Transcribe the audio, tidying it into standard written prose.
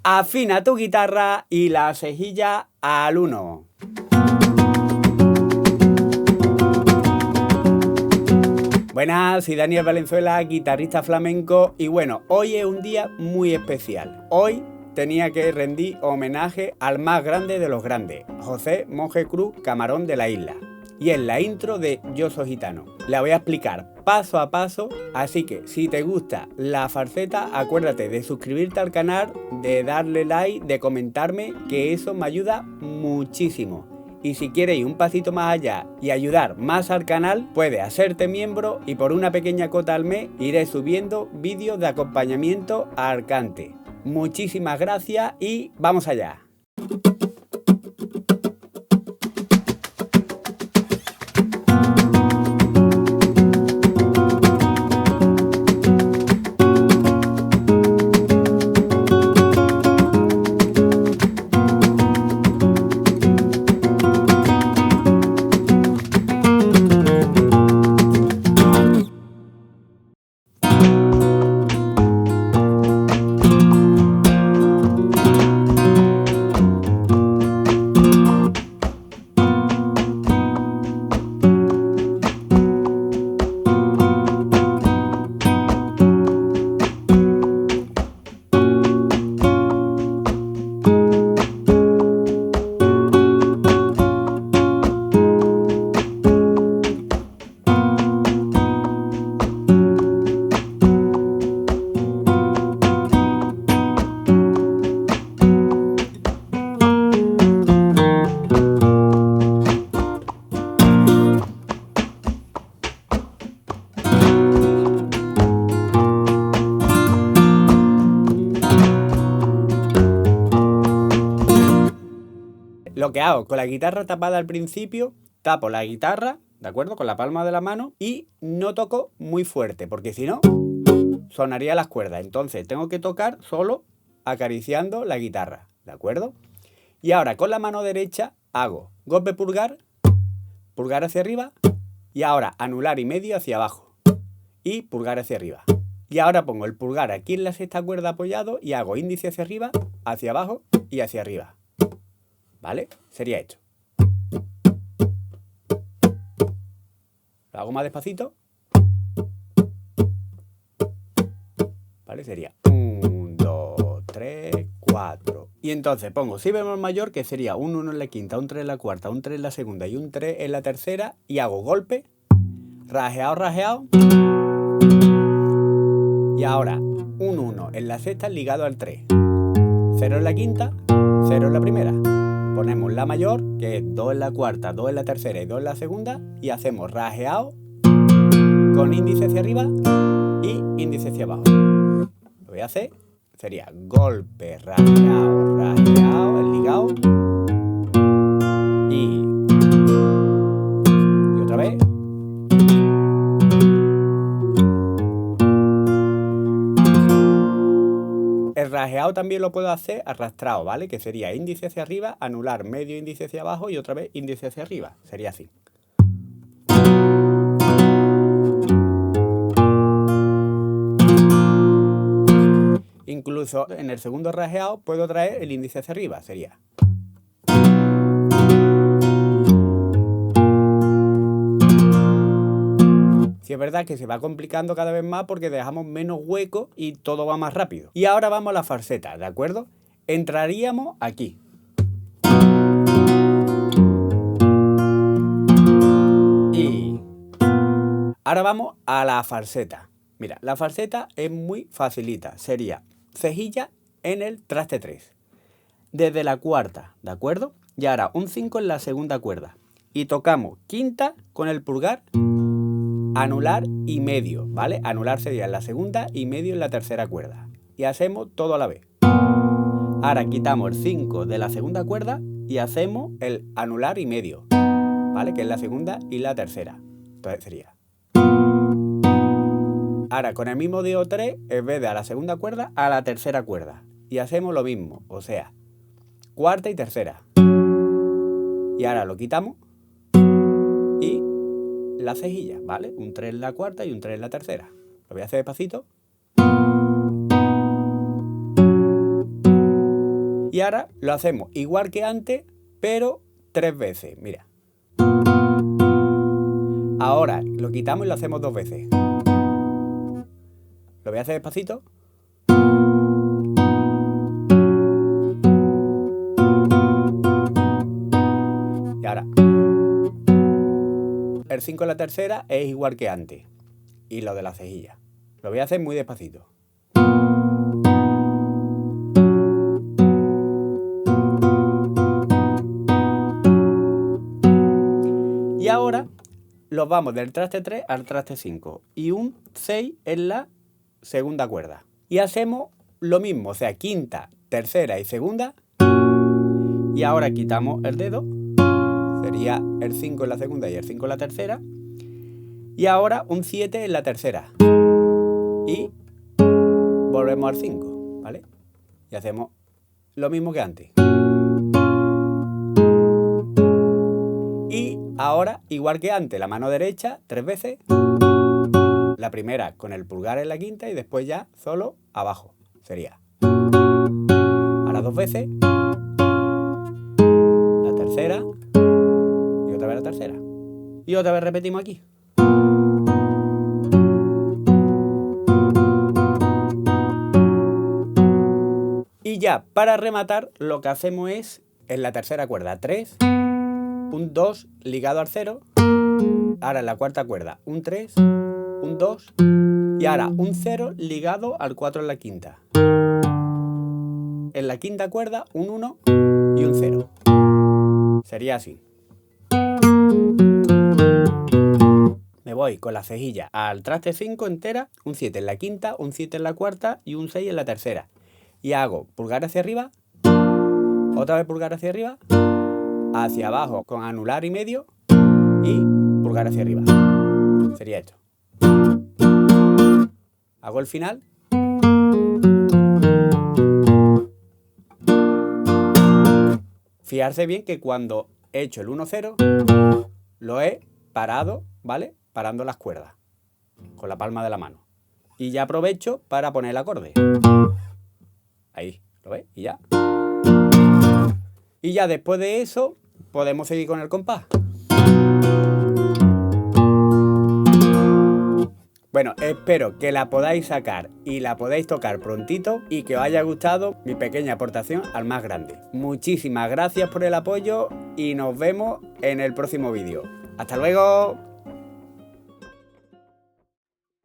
Afina tu guitarra y la cejilla al 1. Buenas, soy Daniel Valenzuela, guitarrista flamenco, y bueno, hoy es un día muy especial. Hoy tenía que rendir homenaje al más grande de los grandes, José Monje Cruz, camarón de la isla. Y es la intro de Yo Soy Gitano. La voy a explicar paso a paso, así que si te gusta la farceta, acuérdate de suscribirte al canal, de darle like, de comentarme, que eso me ayuda muchísimo. Y si quieres ir un pasito más allá y ayudar más al canal, puedes hacerte miembro y por una pequeña cuota al mes iré subiendo vídeos de acompañamiento al cante. Muchísimas gracias y vamos allá. Lo que hago con la guitarra tapada al principio, tapo la guitarra, ¿de acuerdo? Con la palma de la mano y no toco muy fuerte, porque si no, sonaría las cuerdas. Entonces tengo que tocar solo acariciando la guitarra, ¿de acuerdo? Y ahora con la mano derecha hago golpe pulgar, pulgar hacia arriba, y ahora anular y medio hacia abajo, y pulgar hacia arriba. Y ahora pongo el pulgar aquí en la sexta cuerda apoyado y hago índice hacia arriba, hacia abajo y hacia arriba. ¿Vale? Sería esto. Lo hago más despacito. ¿Vale? Sería 1, 2, 3, 4. Y entonces pongo si bemol mayor, que sería un 1 en la quinta, un 3 en la cuarta, un 3 en la segunda y un 3 en la tercera. Y hago golpe, rajeado, rajeado. Y ahora un 1 en la sexta ligado al 3. 0 en la quinta, 0 en la primera. Ponemos la mayor, que es 2 en la cuarta, 2 en la tercera y 2 en la segunda, y hacemos rajeado con índice hacia arriba y índice hacia abajo. Lo voy a hacer, sería golpe, rajeado, rajeado, el ligado, y otra vez. El rajeado también lo puedo hacer arrastrado, ¿vale? Que sería índice hacia arriba, anular, medio índice hacia abajo y otra vez índice hacia arriba. Sería así. Incluso en el segundo rajeado puedo traer el índice hacia arriba. Sería. Sí, es verdad que se va complicando cada vez más porque dejamos menos hueco y todo va más rápido. Y ahora vamos a la farceta, ¿de acuerdo? Entraríamos aquí. Y ahora vamos a la farceta. Mira, la farceta es muy facilita. Sería cejilla en el traste 3. Desde la cuarta, ¿de acuerdo? Y ahora un 5 en la segunda cuerda. Y tocamos quinta con el pulgar, anular y medio, ¿vale? Anular sería en la segunda y medio en la tercera cuerda. Y hacemos todo a la vez. Ahora quitamos el 5 de la segunda cuerda y hacemos el anular y medio, ¿vale? Que es la segunda y la tercera. Entonces sería. Ahora con el mismo dedo 3, en vez de a la segunda cuerda, a la tercera cuerda. Y hacemos lo mismo, o sea, cuarta y tercera. Y ahora lo quitamos y la cejilla, ¿vale? Un 3 en la cuarta y un 3 en la tercera. Lo voy a hacer despacito. Y ahora lo hacemos igual que antes, pero 3 veces. Mira. Ahora lo quitamos y lo hacemos 2 veces. Lo voy a hacer despacito. Y ahora. El 5 en la tercera es igual que antes. Y lo de la cejilla. Lo voy a hacer muy despacito. Y ahora los vamos del traste 3 al traste 5 y un 6 en la segunda cuerda. Y hacemos lo mismo, o sea, quinta, tercera y segunda. Y ahora quitamos el dedo, sería el 5 en la segunda y el 5 en la tercera. Y ahora un 7 en la tercera. Y volvemos al 5, ¿vale? Y hacemos lo mismo que antes. Y ahora, igual que antes, la mano derecha 3 veces. La primera con el pulgar en la quinta y después ya solo abajo. Sería. Ahora 2 veces. La tercera. Y otra vez la tercera. Y otra vez repetimos aquí. Y ya, para rematar, lo que hacemos es, en la tercera cuerda, 3. Un 2 ligado al 0. Ahora en la cuarta cuerda, un 3, un 2 y ahora un 0 ligado al 4 en la quinta. En la quinta cuerda, un 1 y un 0. Sería así. Me voy con la cejilla al traste 5 entera, un 7 en la quinta, un 7 en la cuarta y un 6 en la tercera. Y hago pulgar hacia arriba, otra vez pulgar hacia arriba, hacia abajo con anular y medio y pulgar hacia arriba. Sería esto. Hago el final. Fijarse bien que cuando he hecho el 1-0 lo he parado, ¿vale? Parando las cuerdas con la palma de la mano. Y ya aprovecho para poner el acorde. Ahí, ¿lo ves? Y ya. Y ya después de eso podemos seguir con el compás. Bueno, espero que la podáis sacar y la podáis tocar prontito y que os haya gustado mi pequeña aportación al más grande. Muchísimas gracias por el apoyo y nos vemos en el próximo vídeo. ¡Hasta luego!